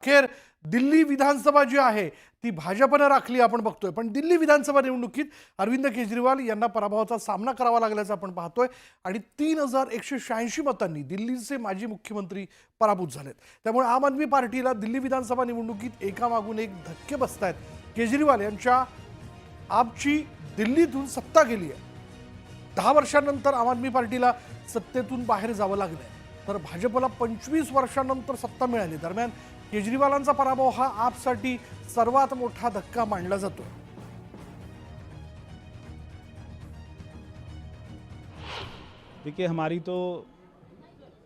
अखेर दिल्ली विधानसभा जी आहे ती भाजपनं राखली आपण बघतोय, पण दिल्ली विधानसभा निवडणुकीत अरविंद केजरीवाल यांना पराभवाचा सामना करावा लागल्याचं आपण पाहतोय आणि 3186 मतांनी दिल्लीचे माजी मुख्यमंत्री पराभूत झालेत। त्यामुळे आम आदमी पार्टीला दिल्ली विधानसभा निवडणुकीत एकामागून एक धक्के बसतायत। केजरीवाल यांच्या आपची दिल्लीतून सत्ता गेली आहे। 10 वर्षांनंतर आम आदमी पार्टीला सत्तेतून बाहेर जावं लागलंय, तर भाजपला 25 वर्षांनंतर सत्ता मिळाली। दरम्यान केजरीवालांचा पराभव हा आपसाठी सर्वात मोठा धक्का मानला जातो। देखिए, हमारी तो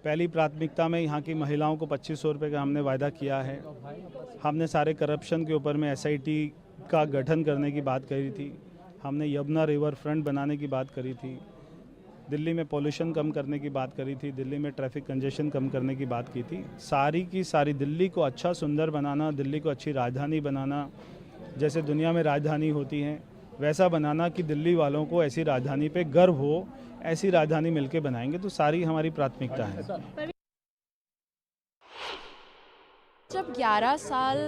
पहली प्राथमिकता में यहाँ की महिलाओं को 2500 रुपये का हमने वायदा किया है। हमने सारे करप्शन के ऊपर में एसआईटी का गठन करने की बात करी थी। हमने यमुना रिवर फ्रंट बनाने की बात करी थी। दिल्ली में पॉल्यूशन कम करने की बात करी थी। दिल्ली में ट्रैफिक कंजेशन कम करने की बात की थी। सारी की सारी दिल्ली को अच्छा सुंदर बनाना, दिल्ली को अच्छी राजधानी बनाना, जैसे दुनिया में राजधानी होती हैं वैसा बनाना कि दिल्ली वालों को ऐसी राजधानी पे गर्व हो, ऐसी राजधानी मिलके बनाएंगे। तो सारी हमारी प्राथमिकता है। जब 11 साल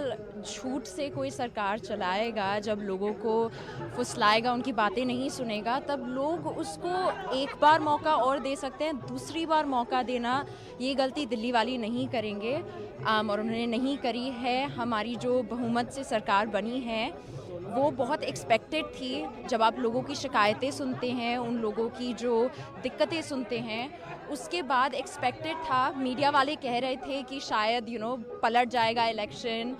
झूठ से कोई सरकार चलाएगा, जब लोगों को फुसलाएगा, उनकी बातें नहीं सुनेगा, तब लोग उसको एक बार मौका और दे सकते हैं। दूसरी बार मौका देना, ये गलती दिल्ली वाली नहीं करेंगे और उन्होंने नहीं करी है। हमारी जो बहुमत से सरकार बनी है वो बहुत एक्सपेक्टेड थी। जब आप लोगों की शिकायतें सुनते हैं, उन लोगों की जो दिक्कतें सुनते हैं, उसके बाद एक्सपेक्टेड था। मीडिया वाले कह रहे थे कि शायद पलट जाएगा इलेक्शन,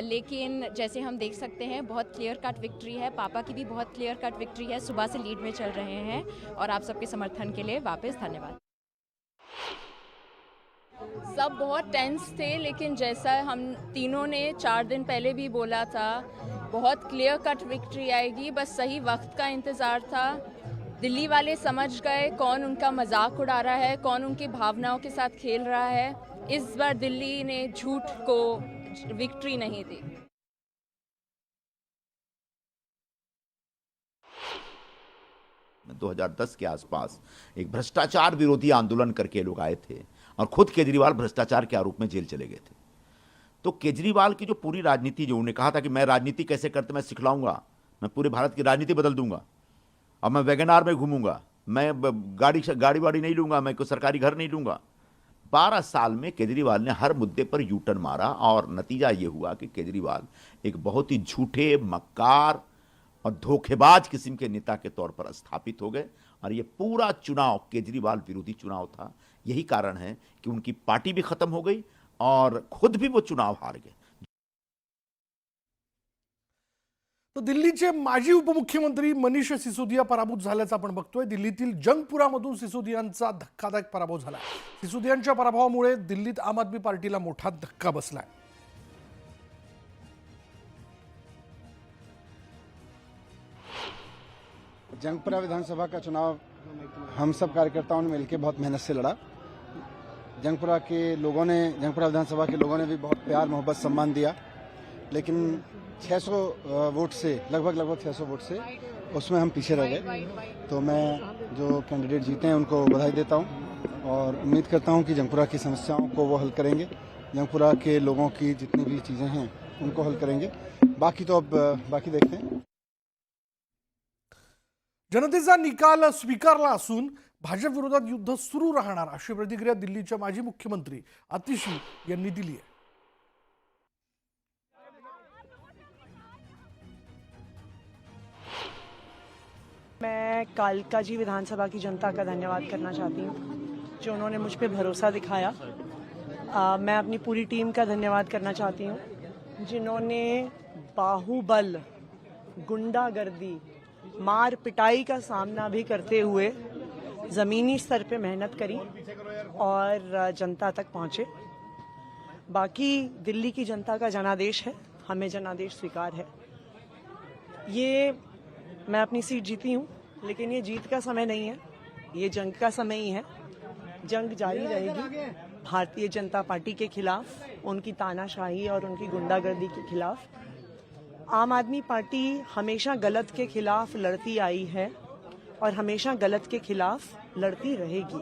लेकिन जैसे हम देख सकते हैं बहुत क्लियर कट विक्ट्री है। पापा की भी बहुत क्लियर कट विक्ट्री है, सुबह से लीड में चल रहे हैं और आप सबके समर्थन के लिए वापस धन्यवाद। सब बहुत टेंस थे, लेकिन जैसा हम तीनों ने 4 दिन पहले भी बोला था, बहुत क्लियर कट विक्ट्री आएगी। बस सही वक्त का इंतज़ार था। दिल्ली वाले समझ गए कौन उनका मजाक उड़ा रहा है, कौन उनकी भावनाओं के साथ खेल रहा है। इस बार दिल्ली ने झूठ को विक्ट्री नहीं दी। 2010 के आसपास एक भ्रष्टाचार विरोधी आंदोलन करके लोग आए थे और खुद केजरीवाल भ्रष्टाचार के आरोप में जेल चले गए थे। तो केजरीवाल की जो पूरी राजनीति, जो उन्होंने कहा था कि मैं राजनीति कैसे करते मैं सिखलाऊंगा, मैं पूरे भारत की राजनीति बदल दूंगा, अब मैं वैगनार में घूमूंगा, मैं गाड़ी वाड़ी नहीं लूंगा, मैं कोई सरकारी घर नहीं लूंगा। 12 साल में केजरीवाल ने हर मुद्दे पर यू टर्न मारा और नतीजा ये हुआ कि केजरीवाल एक बहुत ही झूठे, मक्कार और धोखेबाज किस्म के नेता के तौर पर स्थापित हो गए। और ये पूरा चुनाव केजरीवाल विरोधी चुनाव था। यही कारण है कि उनकी पार्टी भी खत्म हो गई और खुद भी वो चुनाव हार गए। तो दिल्लीचे माजी उपमुख्यमंत्री मनीष सिसोदिया पराभूत झाल्याचं आपण बघतोय। दिल्लीतील जंगपुरामधून सिसोदियांचा धक्कादायक पराभव झाला। सिसोदियांच्या पराभवामुळे दिल्लीत आम आदमी पार्टीला मोठा धक्का बसलाय। जंगपुरा विधानसभा का चुनाव हम सब कार्यकर्ताओं ने मिलकर बहुत मेहनत से लड़ा। जंगपुरा विधानसभा के लोगों ने भी बहुत प्यार, मोहब्बत, सम्मान दिया, लेकिन 600 वोट से लगभग 600 वोट से उसमें हम पीछे रह गए। तो मैं जो कैंडिडेट जीते हैं उनको बधाई देता हूं और उम्मीद करता हूं कि जंगपुरा की समस्याओं को वो हल करेंगे। जंगपुरा के लोगों की जितनी भी चीज़ें हैं उनको हल करेंगे। बाकी तो अब बाकी देखते हैं। जनतेचा निकाल स्वीकारला असून भाजप विरोधात युद्ध सुरू राहणार अशी प्रतिक्रिया दिल्लीच्या माजी मुख्यमंत्री आतिशी यांनी दिली आहे। मैं कालकाजी विधानसभा की जनता का धन्यवाद करना चाहती हूँ जो उन्होंने मुझ पर भरोसा दिखाया। मैं अपनी पूरी टीम का धन्यवाद करना चाहती हूँ जिन्होंने बाहुबल, गुंडागर्दी, मार पिटाई का सामना भी करते हुए ज़मीनी स्तर पे मेहनत करी और जनता तक पहुँचे। बाकी दिल्ली की जनता का जनादेश है, हमें जनादेश स्वीकार है। ये मैं अपनी सीट जीती हूँ, लेकिन ये जीत का समय नहीं है, ये जंग का समय ही है। जंग जारी रहेगी भारतीय जनता पार्टी के खिलाफ, उनकी तानाशाही और उनकी गुंडागर्दी के खिलाफ। आम आदमी पार्टी हमेशा गलत के खिलाफ लड़ती आई है और हमेशा गलत के खिलाफ लड़ती रहेगी।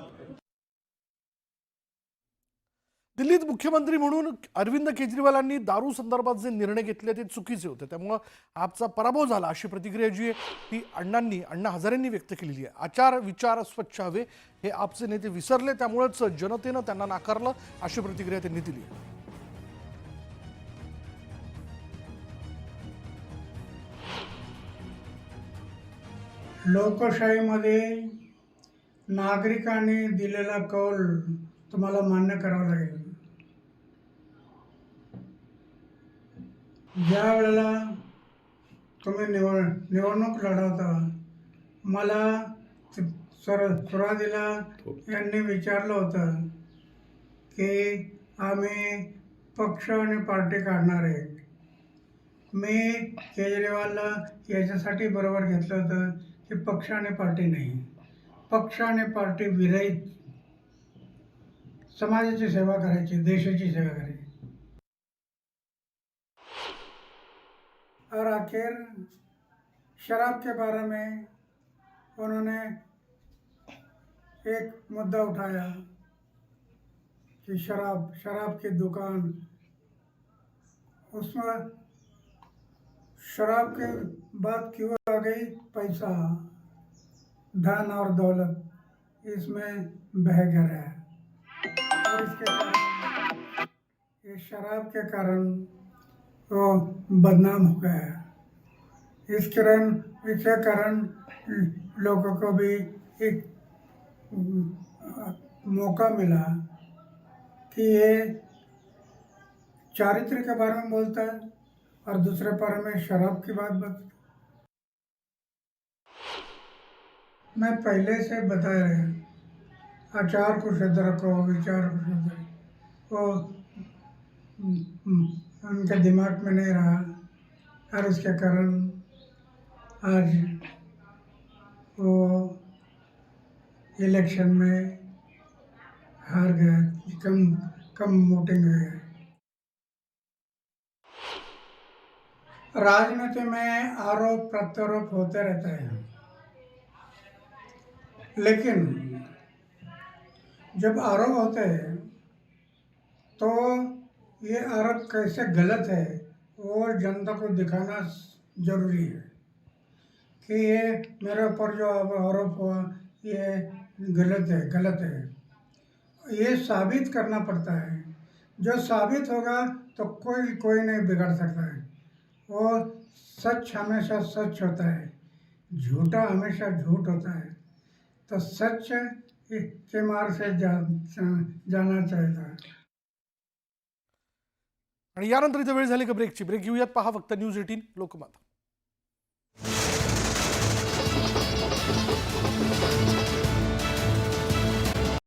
दिल्लीत मुख्यमंत्री म्हणून अरविंद केजरीवालांनी दारू संदर्भात जे निर्णय घेतले ते चुकीचे होते, त्यामुळं आपचा पराभव झाला अशी प्रतिक्रिया जी आहे ती अण्णा हजारेंनी व्यक्त केलेली आहे. आचार विचार स्वच्छ हवे हे आपचे नेते विसरले, त्यामुळेच जनतेनं त्यांना नाकारलं अशी प्रतिक्रिया त्यांनी दिली आहे. लोकशाहीमध्ये नागरिकांनी दिलेला कौल तुम्हाला मान्य करावा लागेल. ज्या वेळेला तुम्ही निवडणूक लढवता, मला सुरुवातीला यांनी विचारलं होतं की आम्ही पक्ष आणि पार्टी काढणार आहे. मी केजरीवालला याच्यासाठी बरोबर घेतलं होतं की पक्ष आणि पार्टी नाही, पक्ष आणि पार्टी विरहित समाजाची सेवा करायची, देशाची सेवा करायची. और आखिर शराब के बारे में उन्होंने एक मुद्दा उठाया कि शराब की दुकान, उसमें शराब के बाद क्यों आ गई पैसा, धन और दौलत इसमें बह गया है. और इसके कारण, ये शराब के कारण वो बदनाम हो गया है. इसके कारण लोगों को भी एक मौका मिला कि ये चारित्र के बारे में बोलता है और दूसरे बारे में शराब की बात बता. मैं पहले से बता रहा, आचार को शुद्ध रखो, विचार को शुद्ध रखो, वो उनके दिमाग में नहीं रहा और उसके कारण आज वो इलेक्शन में हार गए, कम वोटिंग हुई है. राजनीति में आरोप प्रत्यारोप होते रहते हैं, लेकिन जब आरोप होते हैं तो ये आरोप कैसे गलत है वो जनता को दिखाना जरूरी है कि ये मेरे ऊपर जो आरोप हुआ ये गलत है. ये साबित करना पड़ता है. जो साबित होगा तो कोई नहीं बिगाड़ सकता है. वो सच हमेशा सच होता है, झूठा हमेशा झूठ होता है. तो सच के मार्ग से जाना चाहिए. आणि यानंतर इथे वेळ झाली का ब्रेकची. ब्रेक घेऊयात. पहा फक्त न्यूज 18 लोकमत.